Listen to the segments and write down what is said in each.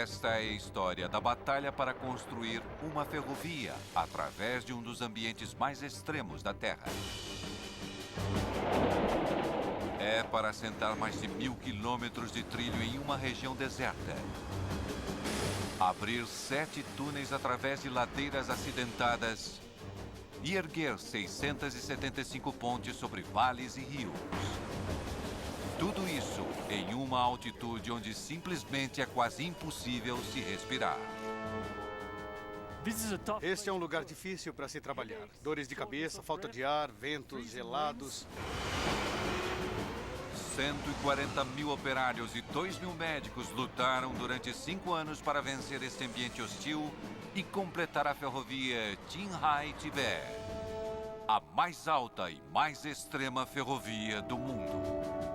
Esta é a história da batalha para construir uma ferrovia através de um dos ambientes mais extremos da Terra. É para assentar mais de 1.000 quilômetros de trilho em uma região deserta. Abrir 7 túneis através de ladeiras acidentadas e erguer 675 pontes sobre vales e rios. Tudo isso em uma altitude onde simplesmente é quase impossível se respirar. Este é um lugar difícil para se trabalhar. Dores de cabeça, falta de ar, ventos gelados. 140 mil operários e 2.000 médicos lutaram durante 5 anos para vencer este ambiente hostil e completar a ferrovia Jinhai-Tibet, a mais alta e mais extrema ferrovia do mundo.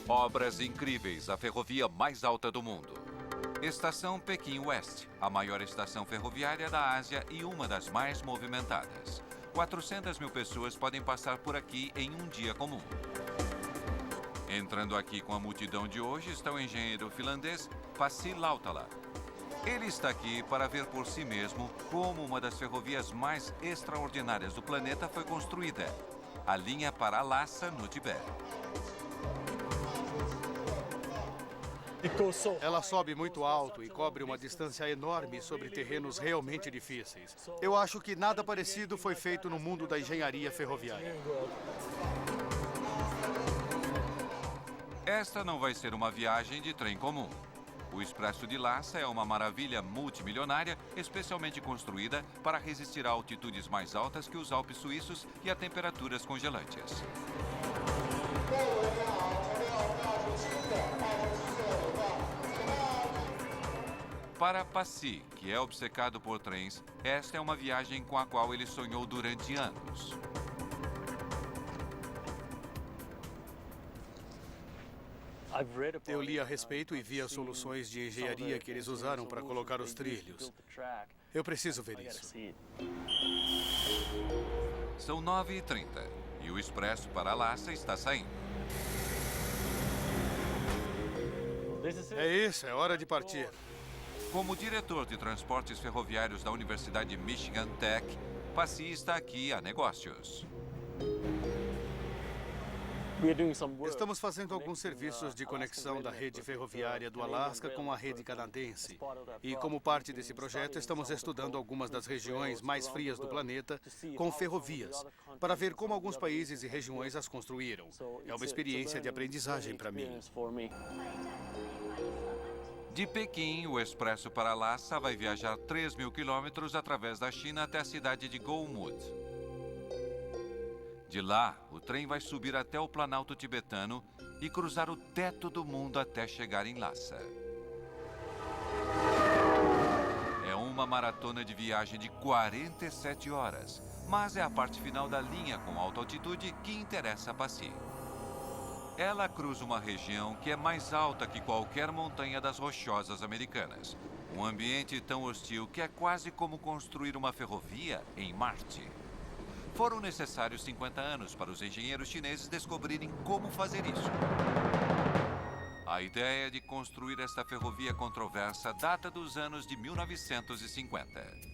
Obras incríveis, a ferrovia mais alta do mundo. Estação Pequim West, a maior estação ferroviária da Ásia e uma das mais movimentadas. 400 mil pessoas podem passar por aqui em um dia comum. Entrando aqui com a multidão de hoje está o engenheiro finlandês Pasi Lautala. Ele está aqui para ver por si mesmo como uma das ferrovias mais extraordinárias do planeta foi construída, a linha para Lhasa, no Tibete. Ela sobe muito alto e cobre uma distância enorme sobre terrenos realmente difíceis. Eu acho que nada parecido foi feito no mundo da engenharia ferroviária. Esta não vai ser uma viagem de trem comum. O Expresso de Lhasa é uma maravilha multimilionária, especialmente construída para resistir a altitudes mais altas que os Alpes suíços e a temperaturas congelantes. Para Pasi, que é obcecado por trens, esta é uma viagem com a qual ele sonhou durante anos. Eu li a respeito e vi as soluções de engenharia que eles usaram para colocar os trilhos. Eu preciso ver isso. São 9h30 e o Expresso para Lhasa está saindo. É isso, é hora de partir. Como diretor de transportes ferroviários da Universidade Michigan Tech, Pasi está aqui a negócios. Estamos fazendo alguns serviços de conexão da rede ferroviária do Alasca com a rede canadense. E como parte desse projeto, estamos estudando algumas das regiões mais frias do planeta com ferrovias, para ver como alguns países e regiões as construíram. É uma experiência de aprendizagem para mim. De Pequim, o Expresso para Lhasa vai viajar 3.000 quilômetros através da China até a cidade de Golmud. De lá, o trem vai subir até o Planalto Tibetano e cruzar o teto do mundo até chegar em Lhasa. É uma maratona de viagem de 47 horas, mas é a parte final da linha com alta altitude que interessa a Pasi. Ela cruza uma região que é mais alta que qualquer montanha das Rochosas americanas. Um ambiente tão hostil que é quase como construir uma ferrovia em Marte. Foram necessários 50 anos para os engenheiros chineses descobrirem como fazer isso. A ideia de construir esta ferrovia controversa data dos anos de 1950.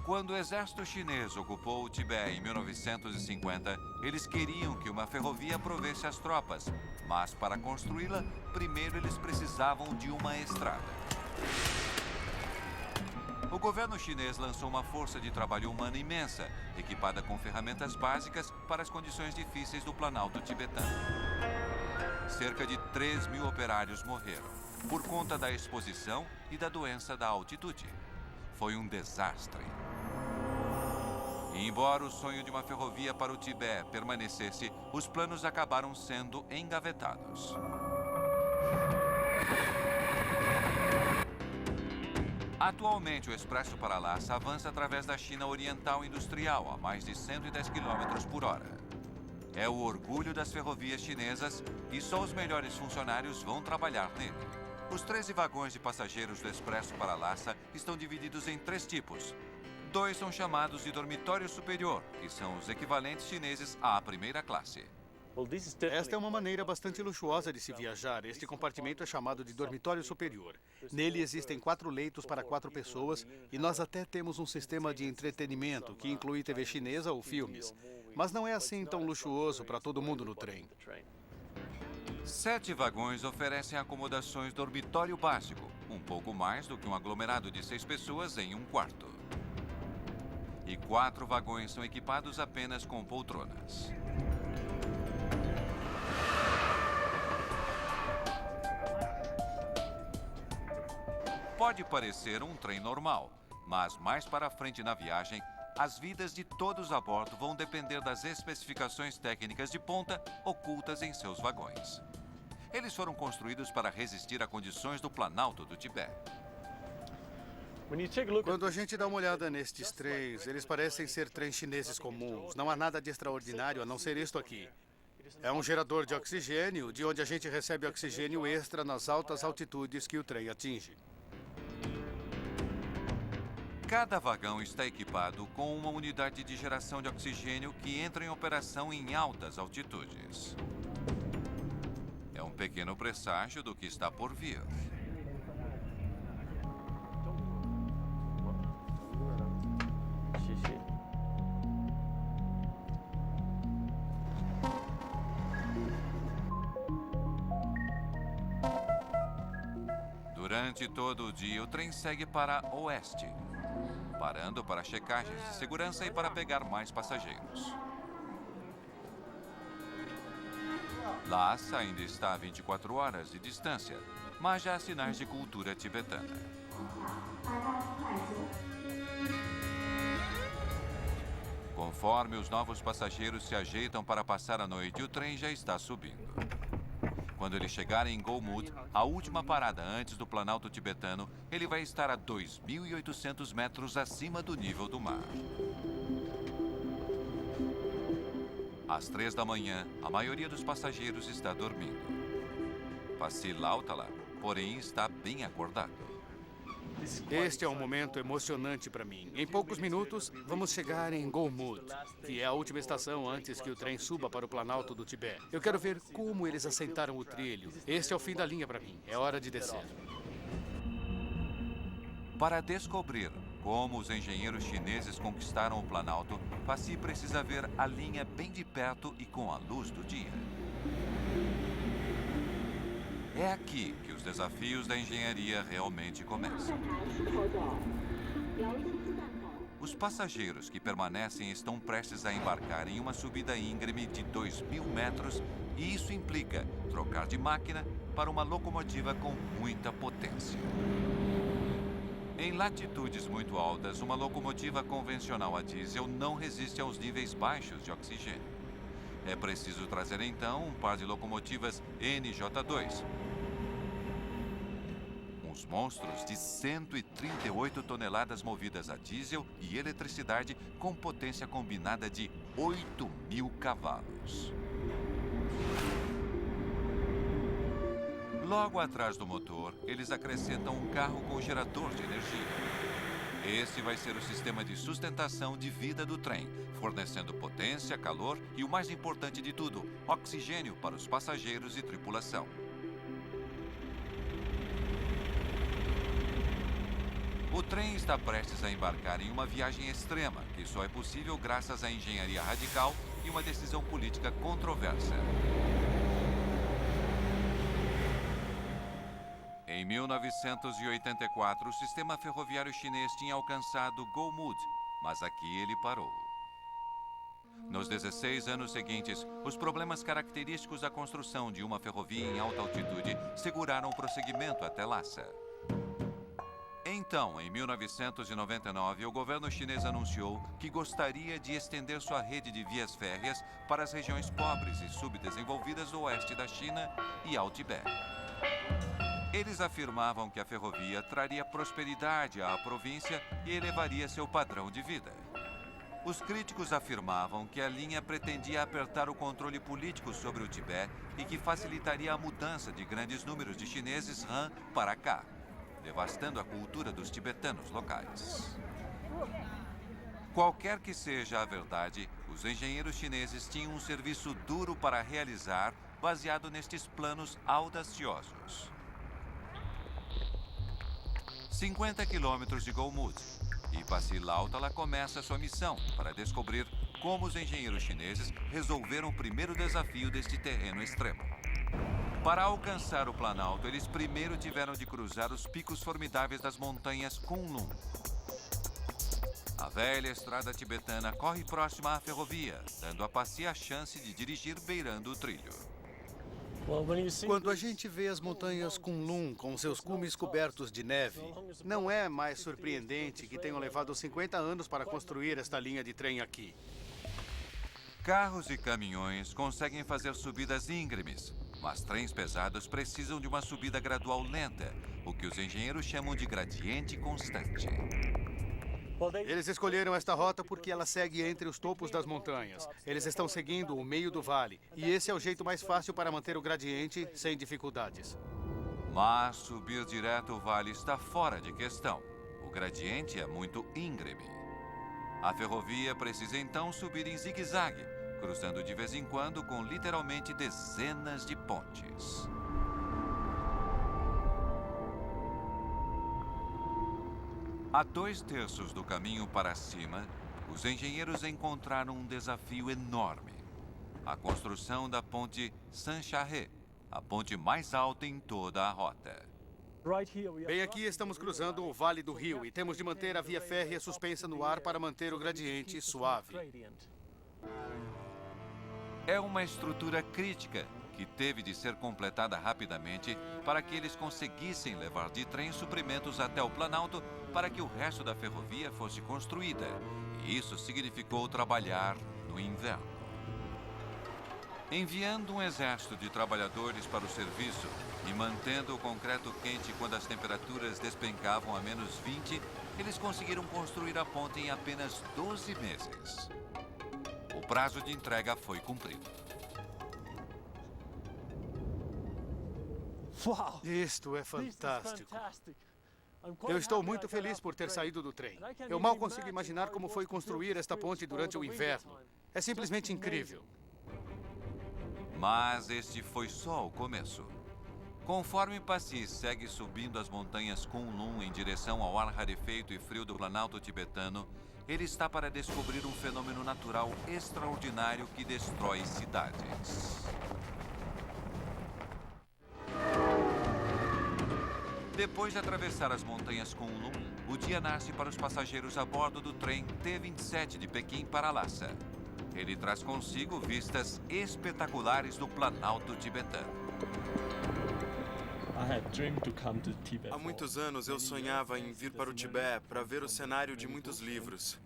Quando o exército chinês ocupou o Tibete em 1950, eles queriam que uma ferrovia provesse as tropas, mas para construí-la, primeiro eles precisavam de uma estrada. O governo chinês lançou uma força de trabalho humana imensa, equipada com ferramentas básicas para as condições difíceis do Planalto Tibetano. Cerca de 3.000 operários morreram, por conta da exposição e da doença da altitude. Foi um desastre. E embora o sonho de uma ferrovia para o Tibete permanecesse, os planos acabaram sendo engavetados. Atualmente, o Expresso para Lhasa avança através da China Oriental Industrial a mais de 110 km por hora. É o orgulho das ferrovias chinesas e só os melhores funcionários vão trabalhar nele. Os 13 vagões de passageiros do Expresso para Lhasa estão divididos em 3 tipos. 2 são chamados de dormitório superior, que são os equivalentes chineses à primeira classe. Esta é uma maneira bastante luxuosa de se viajar. Este compartimento é chamado de dormitório superior. Nele existem 4 leitos para 4 pessoas e nós até temos um sistema de entretenimento que inclui TV chinesa ou filmes. Mas não é assim tão luxuoso para todo mundo no trem. 7 vagões oferecem acomodações dormitório básico, um pouco mais do que um aglomerado de 6 pessoas em um quarto. E 4 vagões são equipados apenas com poltronas. Pode parecer um trem normal, mas mais para frente na viagem, as vidas de todos a bordo vão depender das especificações técnicas de ponta ocultas em seus vagões. Eles foram construídos para resistir a condições do Planalto do Tibete. Quando a gente dá uma olhada nestes trens, eles parecem ser trens chineses comuns. Não há nada de extraordinário a não ser isto aqui. É um gerador de oxigênio, de onde a gente recebe oxigênio extra nas altas altitudes que o trem atinge. Cada vagão está equipado com uma unidade de geração de oxigênio que entra em operação em altas altitudes. É um pequeno presságio do que está por vir. Durante todo o dia, o trem segue para oeste, parando para checagens de segurança e para pegar mais passageiros. Lhasa ainda está a 24 horas de distância, mas já há sinais de cultura tibetana. Conforme os novos passageiros se ajeitam para passar a noite, o trem já está subindo. Quando eles chegarem em Golmud, a última parada antes do Planalto tibetano, ele vai estar a 2.800 metros acima do nível do mar. Às 3 da manhã, a maioria dos passageiros está dormindo. Pasi Lautala, porém, está bem acordado. Este é um momento emocionante para mim. Em poucos minutos, vamos chegar em Golmud, que é a última estação antes que o trem suba para o Planalto do Tibete. Eu quero ver como eles assentaram o trilho. Este é o fim da linha para mim. É hora de descer. Para descobrir como os engenheiros chineses conquistaram o Planalto, Pasi precisa ver a linha bem de perto e com a luz do dia. É aqui que os desafios da engenharia realmente começam. Os passageiros que permanecem estão prestes a embarcar em uma subida íngreme de 2.000 metros e isso implica trocar de máquina para uma locomotiva com muita potência. Em latitudes muito altas, uma locomotiva convencional a diesel não resiste aos níveis baixos de oxigênio. É preciso trazer então um par de locomotivas NJ2. Uns monstros de 138 toneladas movidas a diesel e eletricidade com potência combinada de 8.000 cavalos. Logo atrás do motor, eles acrescentam um carro com gerador de energia. Esse vai ser o sistema de sustentação de vida do trem, fornecendo potência, calor e, o mais importante de tudo, oxigênio para os passageiros e tripulação. O trem está prestes a embarcar em uma viagem extrema, que só é possível graças à engenharia radical e uma decisão política controversa. Em 1984, o sistema ferroviário chinês tinha alcançado Golmud, mas aqui ele parou. Nos 16 anos seguintes, os problemas característicos da construção de uma ferrovia em alta altitude seguraram o prosseguimento até Lhasa. Então, em 1999, o governo chinês anunciou que gostaria de estender sua rede de vias férreas para as regiões pobres e subdesenvolvidas do oeste da China e ao Tibete. Eles afirmavam que a ferrovia traria prosperidade à província e elevaria seu padrão de vida. Os críticos afirmavam que a linha pretendia apertar o controle político sobre o Tibete e que facilitaria a mudança de grandes números de chineses Han para cá, devastando a cultura dos tibetanos locais. Qualquer que seja a verdade, os engenheiros chineses tinham um serviço duro para realizar, baseado nestes planos audaciosos. 50 quilômetros de Golmud. E Pasi Lautala começa sua missão para descobrir como os engenheiros chineses resolveram o primeiro desafio deste terreno extremo. Para alcançar o Planalto, eles primeiro tiveram de cruzar os picos formidáveis das montanhas Kunlun. A velha estrada tibetana corre próxima à ferrovia, dando a Pasi a chance de dirigir beirando o trilho. Quando a gente vê as montanhas Kunlun com seus cumes cobertos de neve, não é mais surpreendente que tenham levado 50 anos para construir esta linha de trem aqui. Carros e caminhões conseguem fazer subidas íngremes, mas trens pesados precisam de uma subida gradual lenta, o que os engenheiros chamam de gradiente constante. Eles escolheram esta rota porque ela segue entre os topos das montanhas. Eles estão seguindo o meio do vale, e esse é o jeito mais fácil para manter o gradiente sem dificuldades. Mas subir direto o vale está fora de questão. O gradiente é muito íngreme. A ferrovia precisa então subir em zigue-zague, cruzando de vez em quando com literalmente dezenas de pontes. A 2/3 do caminho para cima, os engenheiros encontraram um desafio enorme. A construção da ponte Saint-Charest, a ponte mais alta em toda a rota. Bem aqui estamos cruzando o Vale do Rio e temos de manter a via férrea suspensa no ar para manter o gradiente suave. É uma estrutura crítica que teve de ser completada rapidamente para que eles conseguissem levar de trem suprimentos até o Planalto para que o resto da ferrovia fosse construída. E isso significou trabalhar no inverno. Enviando um exército de trabalhadores para o serviço e mantendo o concreto quente quando as temperaturas despencavam a -20, eles conseguiram construir a ponte em apenas 12 meses. O prazo de entrega foi cumprido. Isto é fantástico. Eu estou muito feliz por ter saído do trem. Eu mal consigo imaginar como foi construir esta ponte durante o inverno. É simplesmente incrível. Mas este foi só o começo. Conforme Pasi segue subindo as montanhas Kunlun em direção ao ar rarefeito e frio do Planalto tibetano, ele está para descobrir um fenômeno natural extraordinário que destrói cidades. Depois de atravessar as montanhas Kunlun, o dia nasce para os passageiros a bordo do trem T-27 de Pequim para Lhasa. Ele traz consigo vistas espetaculares do Planalto tibetano. Há muitos anos eu sonhava em vir para o Tibete para ver o cenário de muitos livros.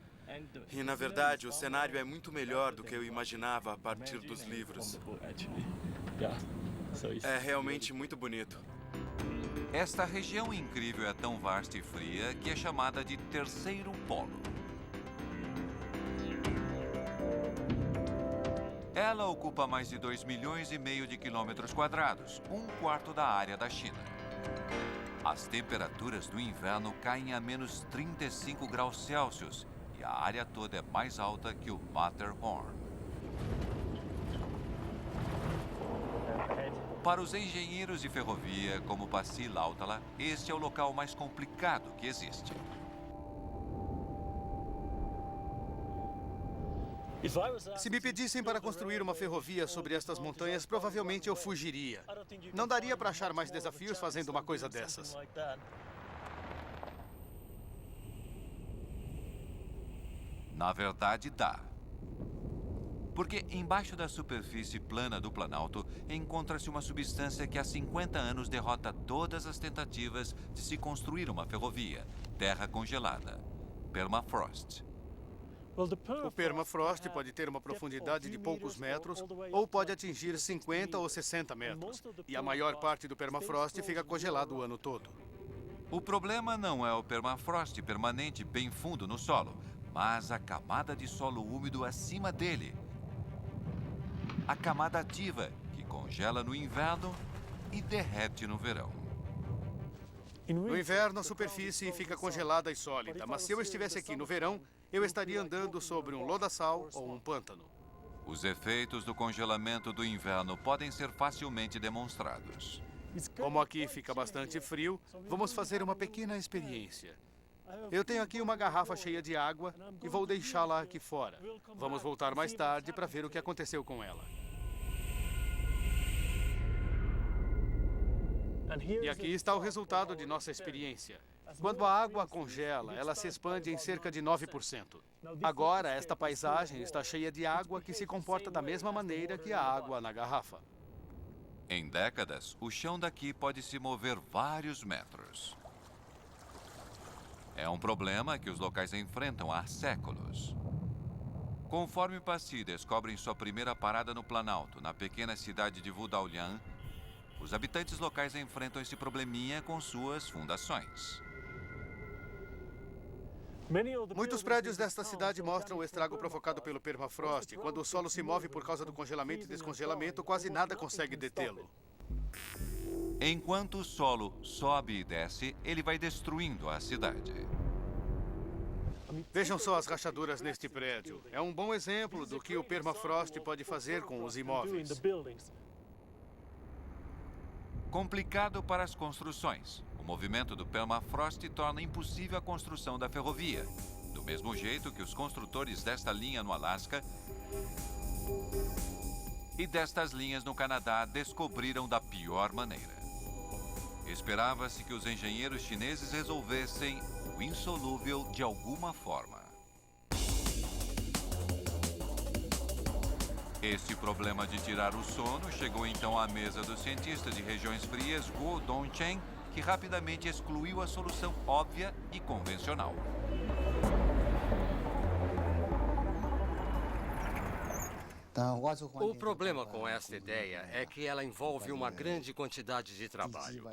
E, na verdade, o cenário é muito melhor do que eu imaginava a partir dos livros. É realmente muito bonito. Esta região incrível é tão vasta e fria que é chamada de Terceiro Polo. Ela ocupa mais de 2,5 milhões de quilômetros quadrados, 1/4 da área da China. As temperaturas do inverno caem a -35 graus Celsius e a área toda é mais alta que o Matterhorn. Para os engenheiros de ferrovia, como Pasi Lautala, este é o local mais complicado que existe. Se me pedissem para construir uma ferrovia sobre estas montanhas, provavelmente eu fugiria. Não daria para achar mais desafios fazendo uma coisa dessas. Na verdade, dá. Porque embaixo da superfície plana do Planalto encontra-se uma substância que há 50 anos derrota todas as tentativas de se construir uma ferrovia: terra congelada, permafrost. O permafrost pode ter uma profundidade de poucos metros ou pode atingir 50 ou 60 metros. E a maior parte do permafrost fica congelado o ano todo. O problema não é o permafrost permanente bem fundo no solo, mas a camada de solo úmido acima dele. A camada ativa, que congela no inverno e derrete no verão. No inverno, a superfície fica congelada e sólida, mas se eu estivesse aqui no verão, eu estaria andando sobre um lodaçal ou um pântano. Os efeitos do congelamento do inverno podem ser facilmente demonstrados. Como aqui fica bastante frio, vamos fazer uma pequena experiência. Eu tenho aqui uma garrafa cheia de água e vou deixá-la aqui fora. Vamos voltar mais tarde para ver o que aconteceu com ela. E aqui está o resultado de nossa experiência. Quando a água congela, ela se expande em cerca de 9%. Agora, esta paisagem está cheia de água que se comporta da mesma maneira que a água na garrafa. Em décadas, o chão daqui pode se mover vários metros. É um problema que os locais enfrentam há séculos. Conforme Passy descobrem sua primeira parada no Planalto, na pequena cidade de Vudaulian, os habitantes locais enfrentam esse probleminha com suas fundações. Muitos prédios desta cidade mostram o estrago provocado pelo permafrost. Quando o solo se move por causa do congelamento e descongelamento, quase nada consegue detê-lo. Enquanto o solo sobe e desce, ele vai destruindo a cidade. Vejam só as rachaduras neste prédio. É um bom exemplo do que o permafrost pode fazer com os imóveis. Complicado para as construções. O movimento do permafrost torna impossível a construção da ferrovia, do mesmo jeito que os construtores desta linha no Alasca e destas linhas no Canadá descobriram da pior maneira. Esperava-se que os engenheiros chineses resolvessem o insolúvel de alguma forma. Esse problema de tirar o sono chegou então à mesa do cientista de regiões frias Guo Dongcheng, que rapidamente excluiu a solução óbvia e convencional. O problema com esta ideia é que ela envolve uma grande quantidade de trabalho.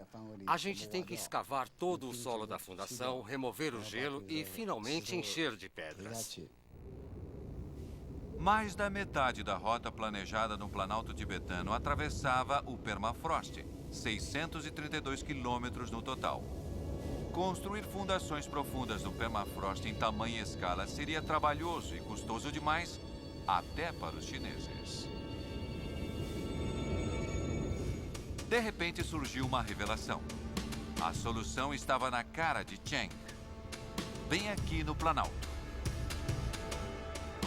A gente tem que escavar todo o solo da fundação, remover o gelo e, finalmente, encher de pedras. Mais da metade da rota planejada no Planalto tibetano atravessava o permafrost, 632 quilômetros no total. Construir fundações profundas no permafrost em tamanha escala seria trabalhoso e custoso demais, até para os chineses. De repente surgiu uma revelação. A solução estava na cara de Cheng, bem aqui no Planalto.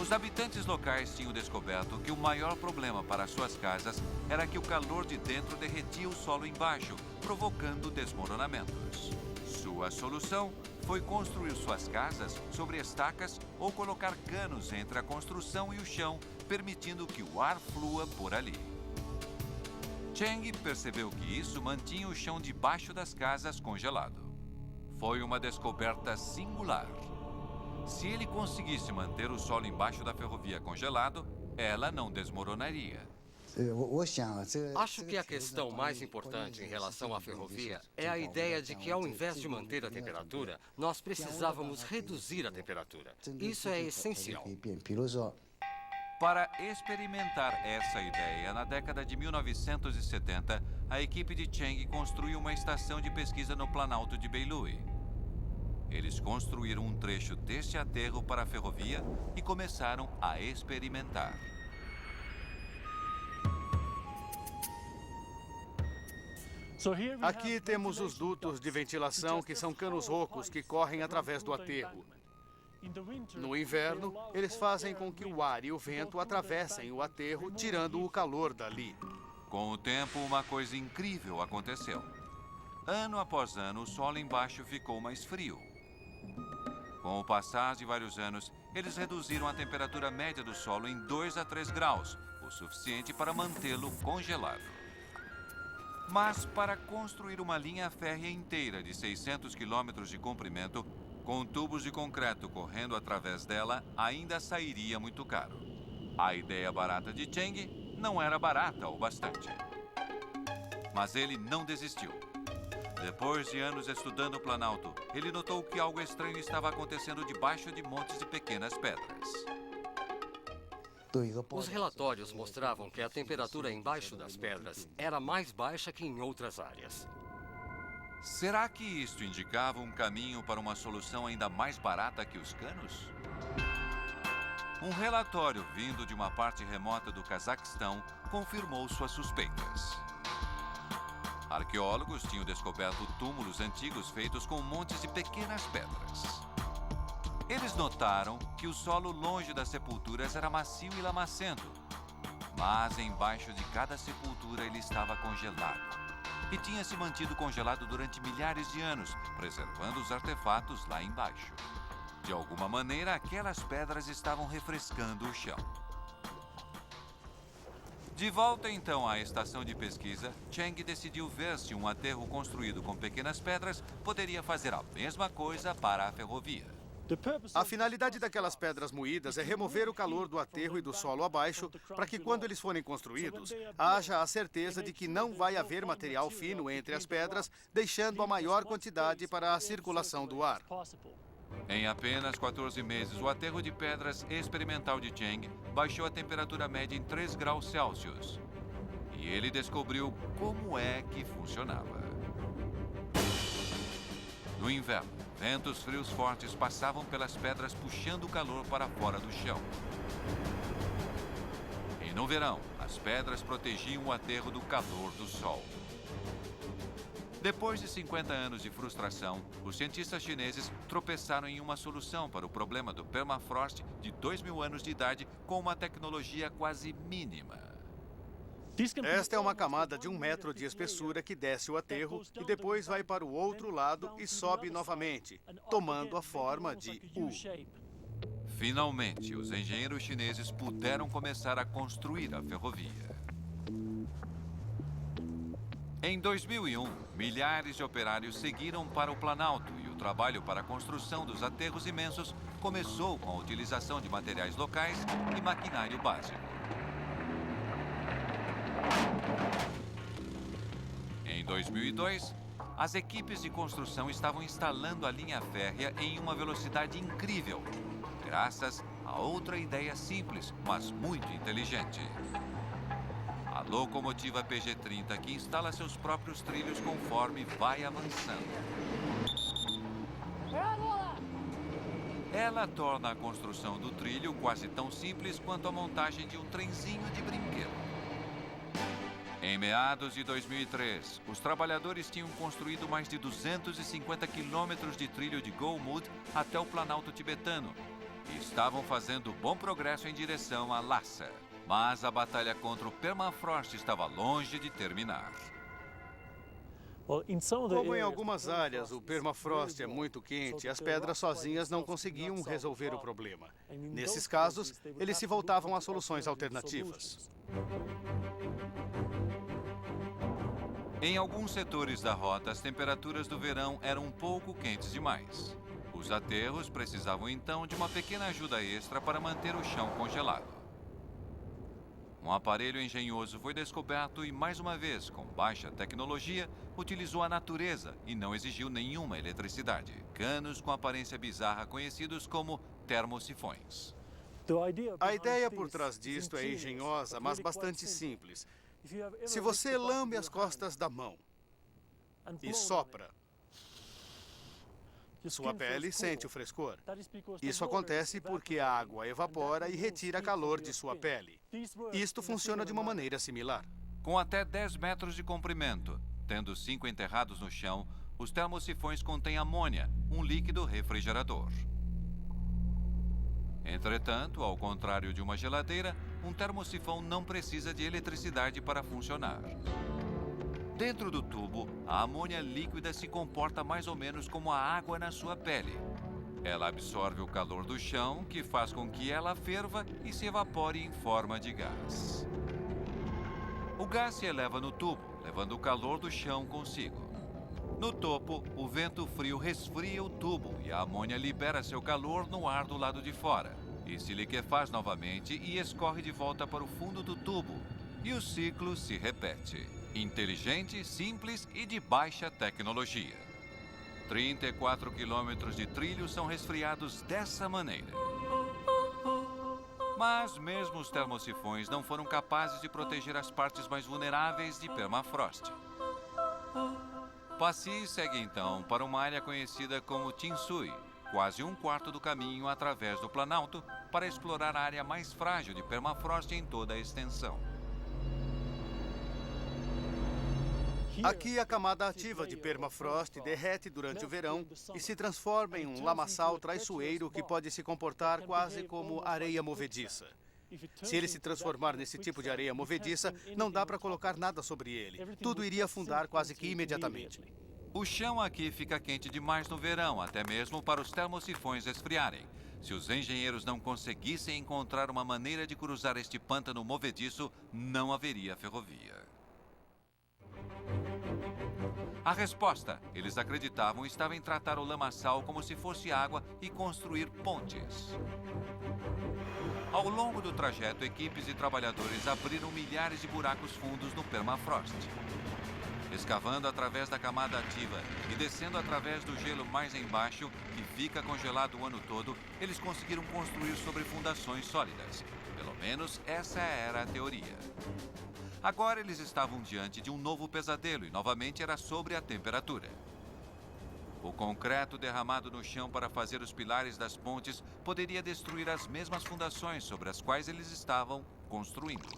Os habitantes locais tinham descoberto que o maior problema para suas casas era que o calor de dentro derretia o solo embaixo, provocando desmoronamentos. Sua solução foi construir suas casas sobre estacas ou colocar canos entre a construção e o chão, permitindo que o ar flua por ali. Cheng percebeu que isso mantinha o chão debaixo das casas congelado. Foi uma descoberta singular. Se ele conseguisse manter o solo embaixo da ferrovia congelado, ela não desmoronaria. Acho que a questão mais importante em relação à ferrovia é a ideia de que, ao invés de manter a temperatura, nós precisávamos reduzir a temperatura. Isso é essencial. Para experimentar essa ideia, na década de 1970, a equipe de Cheng construiu uma estação de pesquisa no Planalto de Beilui. Eles construíram um trecho deste aterro para a ferrovia e começaram a experimentar. Aqui temos os dutos de ventilação, que são canos ocos que correm através do aterro. No inverno, eles fazem com que o ar e o vento atravessem o aterro, tirando o calor dali. Com o tempo, uma coisa incrível aconteceu. Ano após ano, o solo embaixo ficou mais frio. Com o passar de vários anos, eles reduziram a temperatura média do solo em 2 a 3 graus, o suficiente para mantê-lo congelado. Mas para construir uma linha férrea inteira de 600 quilômetros de comprimento, com tubos de concreto correndo através dela, ainda sairia muito caro. A ideia barata de Cheng não era barata o bastante. Mas ele não desistiu. Depois de anos estudando o Planalto, ele notou que algo estranho estava acontecendo debaixo de montes de pequenas pedras. Os relatórios mostravam que a temperatura embaixo das pedras era mais baixa que em outras áreas. Será que isto indicava um caminho para uma solução ainda mais barata que os canos? Um relatório vindo de uma parte remota do Cazaquistão confirmou suas suspeitas. Arqueólogos tinham descoberto túmulos antigos feitos com montes de pequenas pedras. Eles notaram que o solo longe das sepulturas era macio e lamacento, mas embaixo de cada sepultura ele estava congelado e tinha se mantido congelado durante milhares de anos, preservando os artefatos lá embaixo. De alguma maneira, aquelas pedras estavam refrescando o chão. De volta então à estação de pesquisa, Cheng decidiu ver se um aterro construído com pequenas pedras poderia fazer a mesma coisa para a ferrovia. A finalidade daquelas pedras moídas é remover o calor do aterro e do solo abaixo, para que quando eles forem construídos, haja a certeza de que não vai haver material fino entre as pedras, deixando a maior quantidade para a circulação do ar. Em apenas 14 meses, o aterro de pedras experimental de Cheng baixou a temperatura média em 3 graus Celsius. E ele descobriu como é que funcionava. No inverno, ventos frios fortes passavam pelas pedras puxando o calor para fora do chão. E no verão, as pedras protegiam o aterro do calor do sol. Depois de 50 anos de frustração, os cientistas chineses tropeçaram em uma solução para o problema do permafrost de 2.000 anos de idade com uma tecnologia quase mínima. Esta é uma camada de 1 metro de espessura que desce o aterro e depois vai para o outro lado e sobe novamente, tomando a forma de U. Finalmente, os engenheiros chineses puderam começar a construir a ferrovia. Em 2001, milhares de operários seguiram para o Planalto e o trabalho para a construção dos aterros imensos começou com a utilização de materiais locais e maquinário básico. Em 2002, as equipes de construção estavam instalando a linha férrea em uma velocidade incrível, graças a outra ideia simples, mas muito inteligente. A locomotiva PG-30 que instala seus próprios trilhos conforme vai avançando. Ela torna a construção do trilho quase tão simples quanto a montagem de um trenzinho de brinquedo. Em meados de 2003, os trabalhadores tinham construído mais de 250 quilômetros de trilho de Go-Mud até o Planalto tibetano e estavam fazendo bom progresso em direção a Lhasa. Mas a batalha contra o permafrost estava longe de terminar. Como em algumas áreas o permafrost é muito quente, as pedras sozinhas não conseguiam resolver o problema. Nesses casos, eles se voltavam a soluções alternativas. Em alguns setores da rota, as temperaturas do verão eram um pouco quentes demais. Os aterros precisavam então de uma pequena ajuda extra para manter o chão congelado. Um aparelho engenhoso foi descoberto e, mais uma vez, com baixa tecnologia, utilizou a natureza e não exigiu nenhuma eletricidade. Canos com aparência bizarra conhecidos como termosifões. A ideia por trás disto é engenhosa, mas bastante simples. Se você lambe as costas da mão e sopra, sua pele sente o frescor. Isso acontece porque a água evapora e retira calor de sua pele. Isto funciona de uma maneira similar. Com até 10 metros de comprimento, tendo 5 enterrados no chão, os termosifões contêm amônia, um líquido refrigerador. Entretanto, ao contrário de uma geladeira, um termosifão não precisa de eletricidade para funcionar. Dentro do tubo, a amônia líquida se comporta mais ou menos como a água na sua pele. Ela absorve o calor do chão, que faz com que ela ferva e se evapore em forma de gás. O gás se eleva no tubo, levando o calor do chão consigo. No topo, o vento frio resfria o tubo e a amônia libera seu calor no ar do lado de fora. E se liquefaz novamente e escorre de volta para o fundo do tubo. E o ciclo se repete. Inteligente, simples e de baixa tecnologia. 34 quilômetros de trilho são resfriados dessa maneira. Mas mesmo os termosifões não foram capazes de proteger as partes mais vulneráveis de permafrost. Passy segue então para uma área conhecida como Tinsui, quase um quarto do caminho através do Planalto, para explorar a área mais frágil de permafrost em toda a extensão. Aqui, a camada ativa de permafrost derrete durante o verão e se transforma em um lamaçal traiçoeiro que pode se comportar quase como areia movediça. Se ele se transformar nesse tipo de areia movediça, não dá para colocar nada sobre ele. Tudo iria afundar quase que imediatamente. O chão aqui fica quente demais no verão, até mesmo para os termosifões esfriarem. Se os engenheiros não conseguissem encontrar uma maneira de cruzar este pântano movediço, não haveria ferrovia. A resposta, eles acreditavam, estava em tratar o lamaçal como se fosse água e construir pontes. Ao longo do trajeto, equipes de trabalhadores abriram milhares de buracos fundos no permafrost. Escavando através da camada ativa e descendo através do gelo mais embaixo, que fica congelado o ano todo, eles conseguiram construir sobre fundações sólidas. Pelo menos essa era a teoria. Agora eles estavam diante de um novo pesadelo e novamente era sobre a temperatura. O concreto derramado no chão para fazer os pilares das pontes poderia destruir as mesmas fundações sobre as quais eles estavam construindo.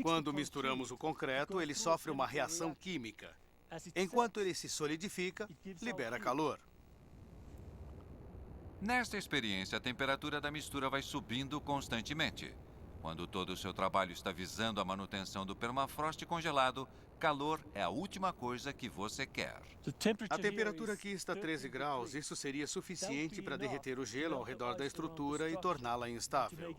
Quando misturamos o concreto, ele sofre uma reação química. Enquanto ele se solidifica, libera calor. Nesta experiência, a temperatura da mistura vai subindo constantemente. Quando todo o seu trabalho está visando a manutenção do permafrost congelado, calor é a última coisa que você quer. A temperatura aqui está 13 graus. Isso seria suficiente para derreter o gelo ao redor da estrutura e torná-la instável.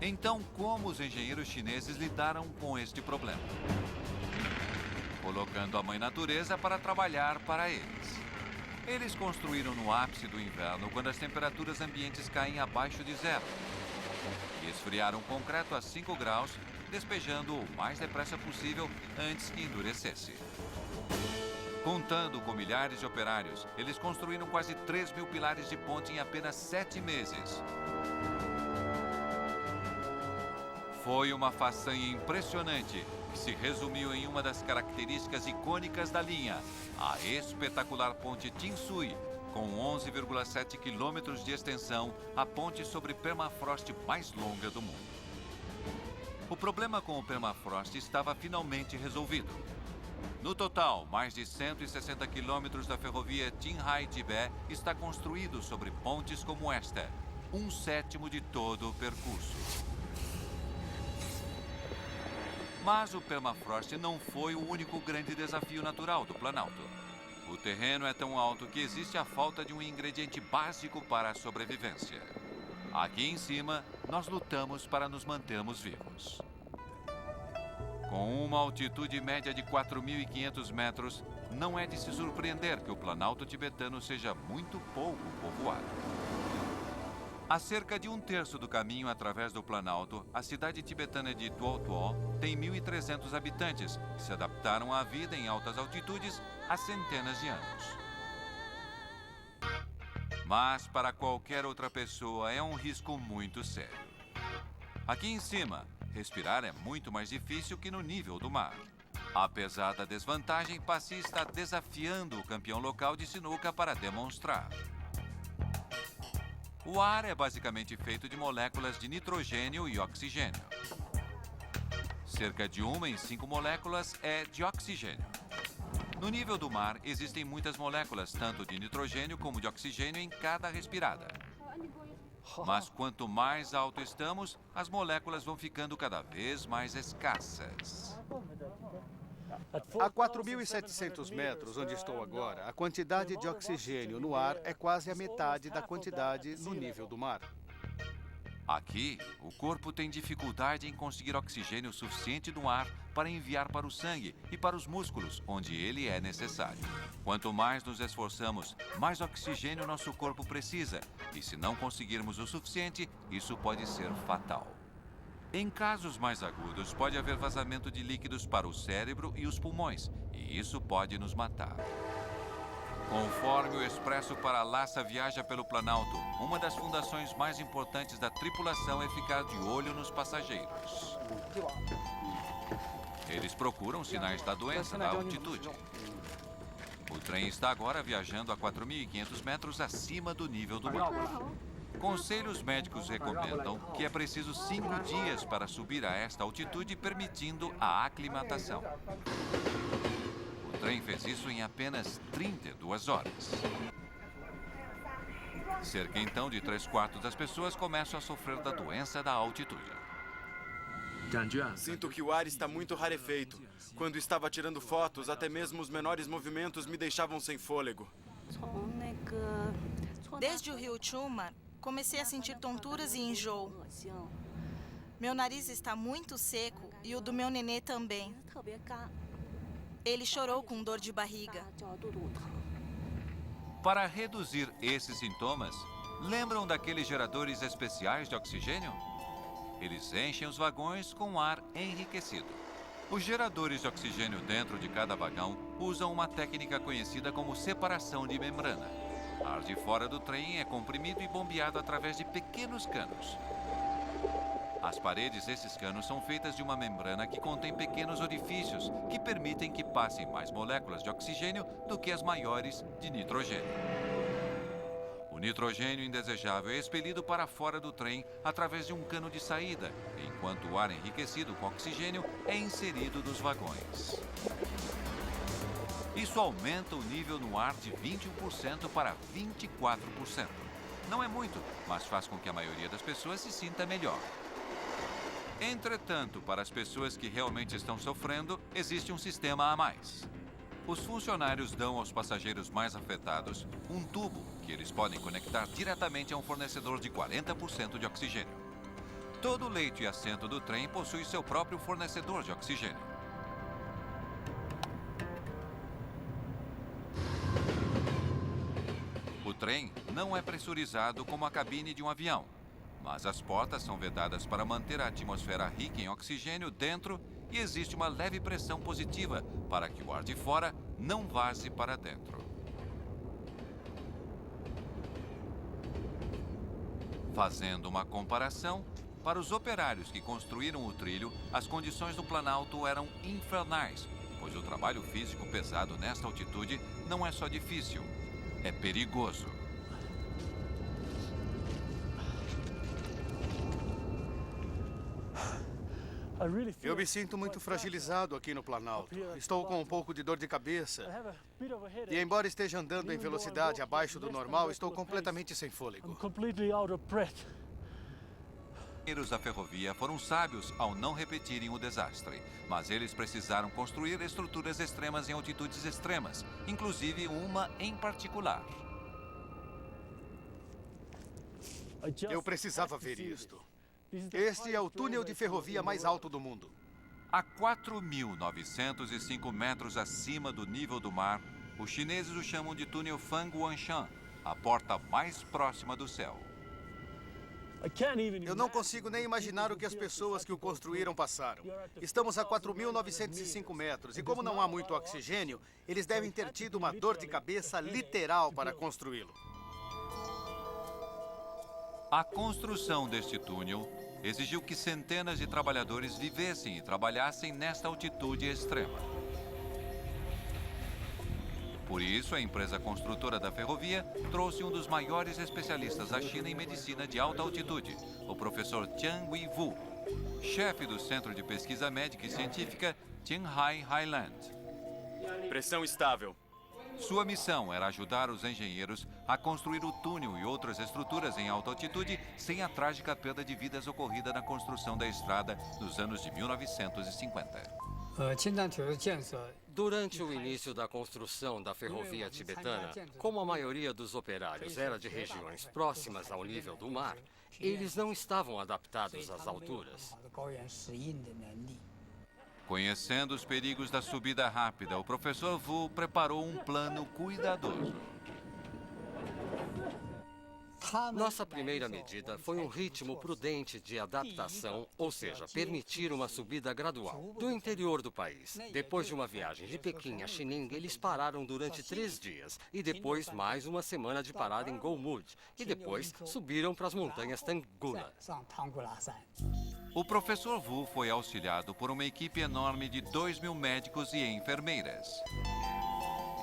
Então, como os engenheiros chineses lidaram com este problema? Colocando a Mãe Natureza para trabalhar para eles. Eles construíram no ápice do inverno, quando as temperaturas ambientes caem abaixo de zero. E esfriaram o concreto a 5 graus, despejando-o o mais depressa possível antes que endurecesse. Contando com milhares de operários, eles construíram quase 3.000 pilares de ponte em apenas 7 meses. Foi uma façanha impressionante, que se resumiu em uma das características icônicas da linha, a espetacular ponte Tinsui, com 11,7 quilômetros de extensão, a ponte sobre permafrost mais longa do mundo. O problema com o permafrost estava finalmente resolvido. No total, mais de 160 quilômetros da ferrovia Qinghai-Tibet está construído sobre pontes como esta, 1/7 de todo o percurso. Mas o permafrost não foi o único grande desafio natural do Planalto. O terreno é tão alto que existe a falta de um ingrediente básico para a sobrevivência. Aqui em cima, nós lutamos para nos mantermos vivos. Com uma altitude média de 4.500 metros, não é de se surpreender que o Planalto tibetano seja muito pouco povoado. A cerca de 1/3 do caminho através do Planalto, a cidade tibetana de Tuo Tuo tem 1.300 habitantes que se adaptaram à vida em altas altitudes há centenas de anos. Mas para qualquer outra pessoa é um risco muito sério. Aqui em cima, respirar é muito mais difícil que no nível do mar. Apesar da desvantagem, Passy está desafiando o campeão local de sinuca para demonstrar. O ar é basicamente feito de moléculas de nitrogênio e oxigênio. Cerca de 1 em 5 moléculas é de oxigênio. No nível do mar, existem muitas moléculas, tanto de nitrogênio como de oxigênio, em cada respirada. Mas quanto mais alto estamos, as moléculas vão ficando cada vez mais escassas. A 4.700 metros, onde estou agora, a quantidade de oxigênio no ar é quase a metade da quantidade no nível do mar. Aqui, o corpo tem dificuldade em conseguir oxigênio suficiente no ar para enviar para o sangue e para os músculos, onde ele é necessário. Quanto mais nos esforçamos, mais oxigênio nosso corpo precisa. E se não conseguirmos o suficiente, isso pode ser fatal. Em casos mais agudos, pode haver vazamento de líquidos para o cérebro e os pulmões, e isso pode nos matar. Conforme o Expresso para Lhasa viaja pelo Planalto, uma das fundações mais importantes da tripulação é ficar de olho nos passageiros. Eles procuram sinais da doença da altitude. O trem está agora viajando a 4.500 metros acima do nível do mar. Conselhos médicos recomendam que é preciso 5 dias para subir a esta altitude, permitindo a aclimatação. O trem fez isso em apenas 32 horas. Cerca então de 3/4 das pessoas começam a sofrer da doença da altitude. Sinto que o ar está muito rarefeito. Quando estava tirando fotos, até mesmo os menores movimentos me deixavam sem fôlego. Desde o rio Chuma, comecei a sentir tonturas e enjoo. Meu nariz está muito seco e o do meu nenê também. Ele chorou com dor de barriga. Para reduzir esses sintomas, lembram daqueles geradores especiais de oxigênio? Eles enchem os vagões com ar enriquecido. Os geradores de oxigênio dentro de cada vagão usam uma técnica conhecida como separação de membrana. Ar de fora do trem é comprimido e bombeado através de pequenos canos. As paredes desses canos são feitas de uma membrana que contém pequenos orifícios que permitem que passem mais moléculas de oxigênio do que as maiores de nitrogênio. O nitrogênio indesejável é expelido para fora do trem através de um cano de saída, enquanto o ar enriquecido com oxigênio é inserido nos vagões. Isso aumenta o nível no ar de 21% para 24%. Não é muito, mas faz com que a maioria das pessoas se sinta melhor. Entretanto, para as pessoas que realmente estão sofrendo, existe um sistema a mais. Os funcionários dão aos passageiros mais afetados um tubo que eles podem conectar diretamente a um fornecedor de 40% de oxigênio. Todo leito e assento do trem possui seu próprio fornecedor de oxigênio. O trem não é pressurizado como a cabine de um avião, mas as portas são vedadas para manter a atmosfera rica em oxigênio dentro e existe uma leve pressão positiva para que o ar de fora não vaze para dentro. Fazendo uma comparação, para os operários que construíram o trilho, as condições do Planalto eram infernais, pois o trabalho físico pesado nesta altitude não é só difícil, é perigoso. Eu me sinto muito fragilizado aqui no Planalto. Estou com um pouco de dor de cabeça. E embora esteja andando em velocidade abaixo do normal, estou completamente sem fôlego. Os da ferrovia foram sábios ao não repetirem o desastre, mas eles precisaram construir estruturas extremas em altitudes extremas, inclusive uma em particular. Eu precisava ver isto. Este é o túnel de ferrovia mais alto do mundo. A 4.905 metros acima do nível do mar, os chineses o chamam de túnel Fanguanshan, a porta mais próxima do céu. Eu não consigo nem imaginar o que as pessoas que o construíram passaram. Estamos a 4.905 metros e como não há muito oxigênio, eles devem ter tido uma dor de cabeça literal para construí-lo. A construção deste túnel exigiu que centenas de trabalhadores vivessem e trabalhassem nesta altitude extrema. Por isso, a empresa construtora da ferrovia trouxe um dos maiores especialistas da China em medicina de alta altitude, o professor Jiang Weiwu, chefe do Centro de Pesquisa Médica e Científica Qinghai Highland. Pressão estável. Sua missão era ajudar os engenheiros a construir o túnel e outras estruturas em alta altitude sem a trágica perda de vidas ocorrida na construção da estrada nos anos de 1950. Durante o início da construção da ferrovia tibetana, como a maioria dos operários era de regiões próximas ao nível do mar, eles não estavam adaptados às alturas. Conhecendo os perigos da subida rápida, o professor Wu preparou um plano cuidadoso. Nossa primeira medida foi um ritmo prudente de adaptação, ou seja, permitir uma subida gradual. Do interior do país, depois de uma viagem de Pequim a Xining, eles pararam durante 3 dias, e depois mais uma semana de parada em Golmud, e depois subiram para as montanhas Tangula. O professor Wu foi auxiliado por uma equipe enorme de 2.000 médicos e enfermeiras.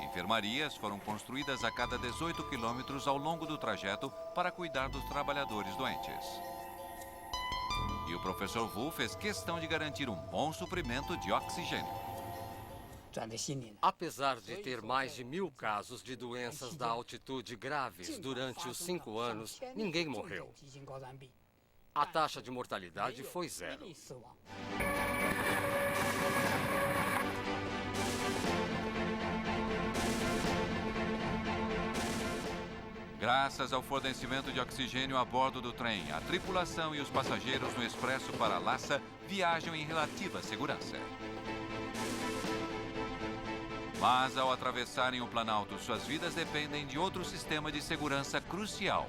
Enfermarias foram construídas a cada 18 quilômetros ao longo do trajeto para cuidar dos trabalhadores doentes. E o professor Wu fez questão de garantir um bom suprimento de oxigênio. Apesar de ter mais de 1.000 casos de doenças da altitude graves durante os 5 anos, ninguém morreu. A taxa de mortalidade foi 0. Graças ao fornecimento de oxigênio a bordo do trem, a tripulação e os passageiros no expresso para Lhasa viajam em relativa segurança. Mas ao atravessarem o Planalto, suas vidas dependem de outro sistema de segurança crucial.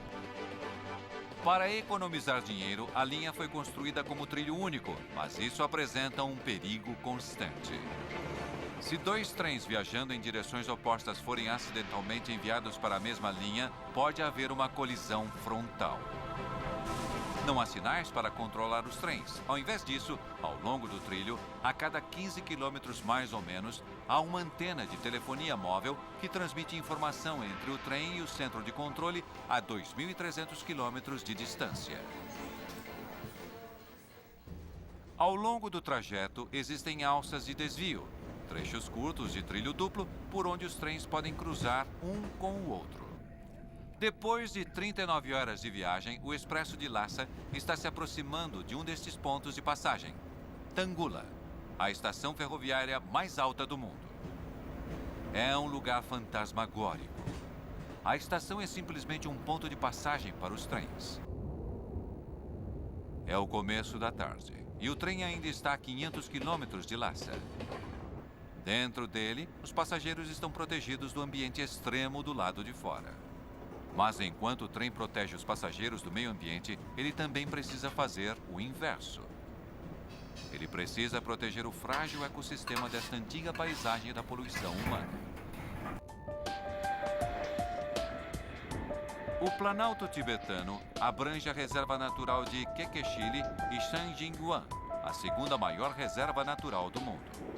Para economizar dinheiro, a linha foi construída como trilho único, mas isso apresenta um perigo constante. Se 2 trens viajando em direções opostas forem acidentalmente enviados para a mesma linha, pode haver uma colisão frontal. Não há sinais para controlar os trens. Ao invés disso, ao longo do trilho, a cada 15 quilômetros mais ou menos, há uma antena de telefonia móvel que transmite informação entre o trem e o centro de controle a 2.300 quilômetros de distância. Ao longo do trajeto, existem alças de desvio, trechos curtos de trilho duplo por onde os trens podem cruzar um com o outro. Depois de 39 horas de viagem, o Expresso de Lhasa está se aproximando de um destes pontos de passagem, Tangula, a estação ferroviária mais alta do mundo. É um lugar fantasmagórico. A estação é simplesmente um ponto de passagem para os trens. É o começo da tarde e o trem ainda está a 500 quilômetros de Lhasa. Dentro dele, os passageiros estão protegidos do ambiente extremo do lado de fora. Mas enquanto o trem protege os passageiros do meio ambiente, ele também precisa fazer o inverso. Ele precisa proteger o frágil ecossistema desta antiga paisagem da poluição humana. O Planalto tibetano abrange a reserva natural de Kekechili e Shanjinguan, a segunda maior reserva natural do mundo.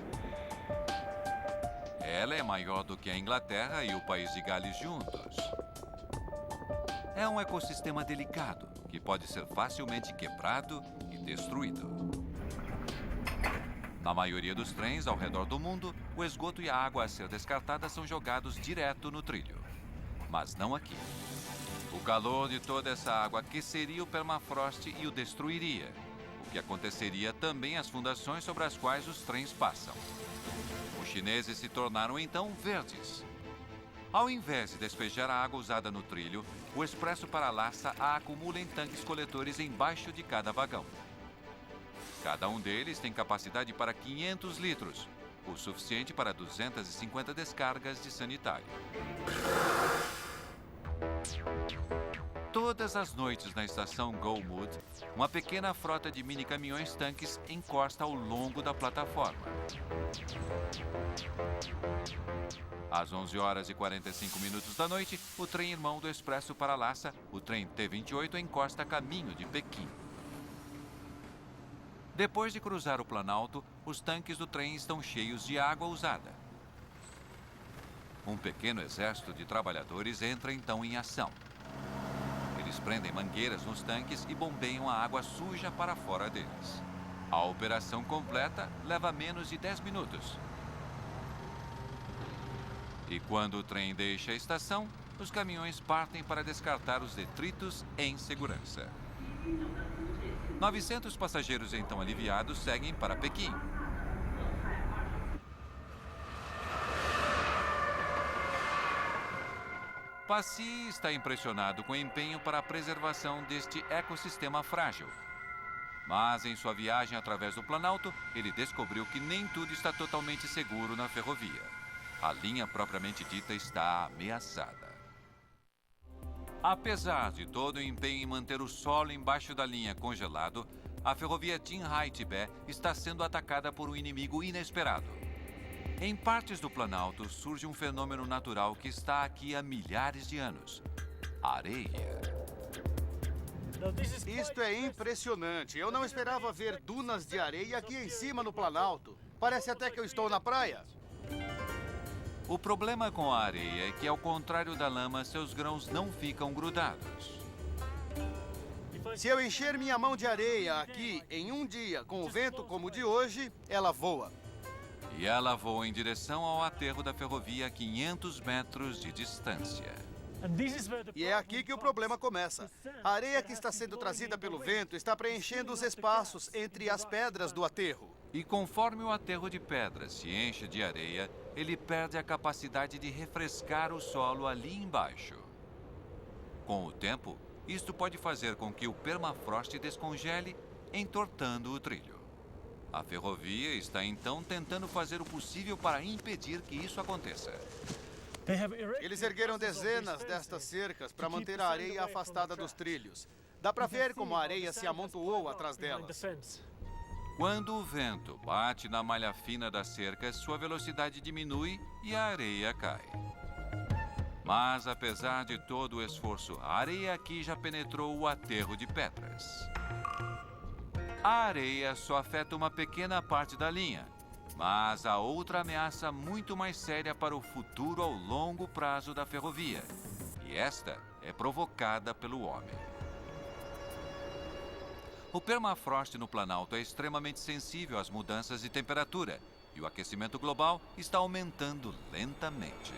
Ela é maior do que a Inglaterra e o país de Gales juntos. É um ecossistema delicado, que pode ser facilmente quebrado e destruído. Na maioria dos trens ao redor do mundo, o esgoto e a água a ser descartada são jogados direto no trilho. Mas não aqui. O calor de toda essa água aqueceria o permafrost e o destruiria, o que aconteceria também às fundações sobre as quais os trens passam. Os chineses se tornaram então verdes. Ao invés de despejar a água usada no trilho, o expresso para Lhasa a acumula em tanques coletores embaixo de cada vagão. Cada um deles tem capacidade para 500 litros, o suficiente para 250 descargas de sanitário. Todas as noites na estação Golmud, uma pequena frota de mini-caminhões-tanques encosta ao longo da plataforma. Às 11 horas e 45 minutos da noite, o trem irmão do Expresso para Lhasa, o trem T-28, encosta a caminho de Pequim. Depois de cruzar o Planalto, os tanques do trem estão cheios de água usada. Um pequeno exército de trabalhadores entra então em ação. Eles prendem mangueiras nos tanques e bombeiam a água suja para fora deles. A operação completa leva menos de 10 minutos. E quando o trem deixa a estação, os caminhões partem para descartar os detritos em segurança. 900 passageiros então aliviados seguem para Pequim. Passy está impressionado com o empenho para a preservação deste ecossistema frágil. Mas em sua viagem através do Planalto, ele descobriu que nem tudo está totalmente seguro na ferrovia. A linha propriamente dita está ameaçada. Apesar de todo o empenho em manter o solo embaixo da linha congelado, a ferrovia Qinghai-Tibet está sendo atacada por um inimigo inesperado. Em partes do Planalto surge um fenômeno natural que está aqui há milhares de anos: areia. Isto é impressionante. Eu não esperava ver dunas de areia aqui em cima no Planalto. Parece até que eu estou na praia. O problema com a areia é que, ao contrário da lama, seus grãos não ficam grudados. Se eu encher minha mão de areia aqui em um dia com o vento como o de hoje, ela voa. E ela voa em direção ao aterro da ferrovia a 500 metros de distância. E é aqui que o problema começa. A areia que está sendo trazida pelo vento está preenchendo os espaços entre as pedras do aterro. E conforme o aterro de pedras se enche de areia, ele perde a capacidade de refrescar o solo ali embaixo. Com o tempo, isto pode fazer com que o permafrost descongele, entortando o trilho. A ferrovia está então tentando fazer o possível para impedir que isso aconteça. Eles ergueram dezenas destas cercas para manter a areia afastada dos trilhos. Dá para ver como a areia se amontoou atrás delas. Quando o vento bate na malha fina das cercas, sua velocidade diminui e a areia cai. Mas, apesar de todo o esforço, a areia aqui já penetrou o aterro de pedras. A areia só afeta uma pequena parte da linha, mas há outra ameaça muito mais séria para o futuro ao longo prazo da ferrovia. E esta é provocada pelo homem. O permafrost no Planalto é extremamente sensível às mudanças de temperatura e o aquecimento global está aumentando lentamente.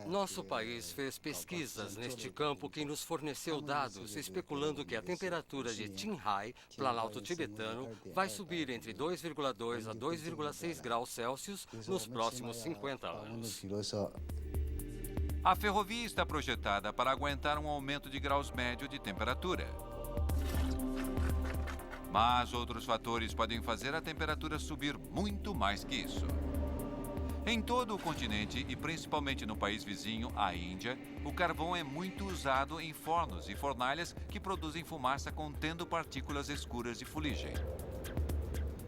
Nosso país fez pesquisas neste campo que nos forneceu dados especulando que a temperatura de Qinghai, Planalto tibetano, vai subir entre 2,2 a 2,6 graus Celsius nos próximos 50 anos. A ferrovia está projetada para aguentar um aumento de graus médio de temperatura. Mas outros fatores podem fazer a temperatura subir muito mais que isso. Em todo o continente, e principalmente no país vizinho, a Índia, o carvão é muito usado em fornos e fornalhas que produzem fumaça contendo partículas escuras de fuligem.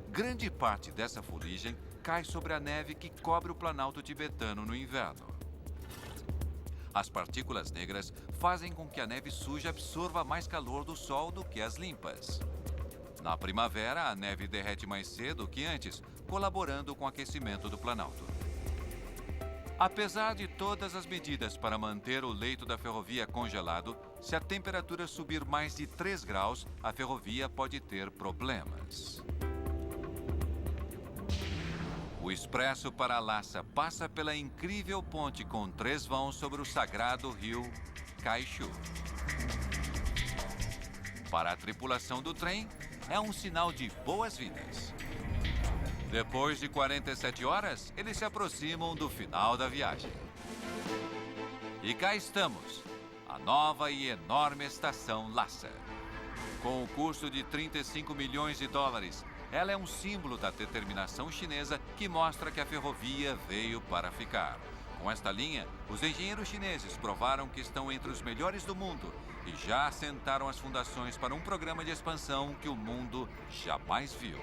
Grande parte dessa fuligem cai sobre a neve que cobre o Planalto tibetano no inverno. As partículas negras fazem com que a neve suja absorva mais calor do sol do que as limpas. Na primavera, a neve derrete mais cedo que antes, colaborando com o aquecimento do Planalto. Apesar de todas as medidas para manter o leito da ferrovia congelado, se a temperatura subir mais de 3 graus, a ferrovia pode ter problemas. O expresso para Lhasa passa pela incrível ponte com 3 vãos sobre o sagrado rio Kaishu. Para a tripulação do trem, é um sinal de boas-vindas. Depois de 47 horas, eles se aproximam do final da viagem. E cá estamos, a nova e enorme estação Lhasa. Com o custo de 35 milhões de dólares, ela é um símbolo da determinação chinesa que mostra que a ferrovia veio para ficar. Com esta linha, os engenheiros chineses provaram que estão entre os melhores do mundo e já assentaram as fundações para um programa de expansão que o mundo jamais viu.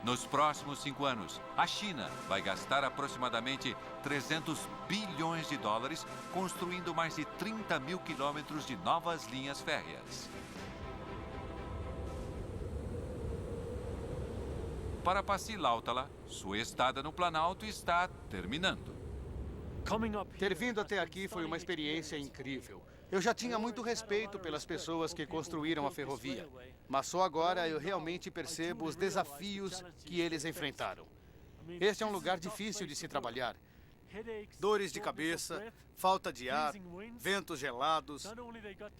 Nos próximos 5 anos, a China vai gastar aproximadamente 300 bilhões de dólares construindo mais de 30 mil quilômetros de novas linhas férreas. Para Pasi Lautala, sua estada no Planalto está terminando. Ter vindo até aqui foi uma experiência incrível. Eu já tinha muito respeito pelas pessoas que construíram a ferrovia, mas só agora eu realmente percebo os desafios que eles enfrentaram. Este é um lugar difícil de se trabalhar. Dores de cabeça, falta de ar, ventos gelados.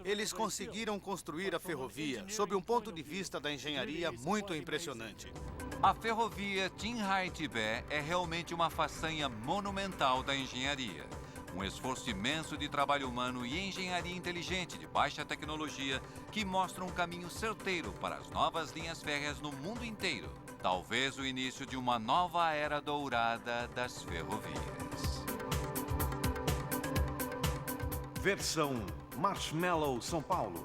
Eles conseguiram construir a ferrovia sob um ponto de vista da engenharia muito impressionante. A ferrovia Qinghai-Tibet é realmente uma façanha monumental da engenharia. Um esforço imenso de trabalho humano e engenharia inteligente de baixa tecnologia que mostra um caminho certeiro para as novas linhas férreas no mundo inteiro. Talvez o início de uma nova era dourada das ferrovias. Versão Marshmallow São Paulo.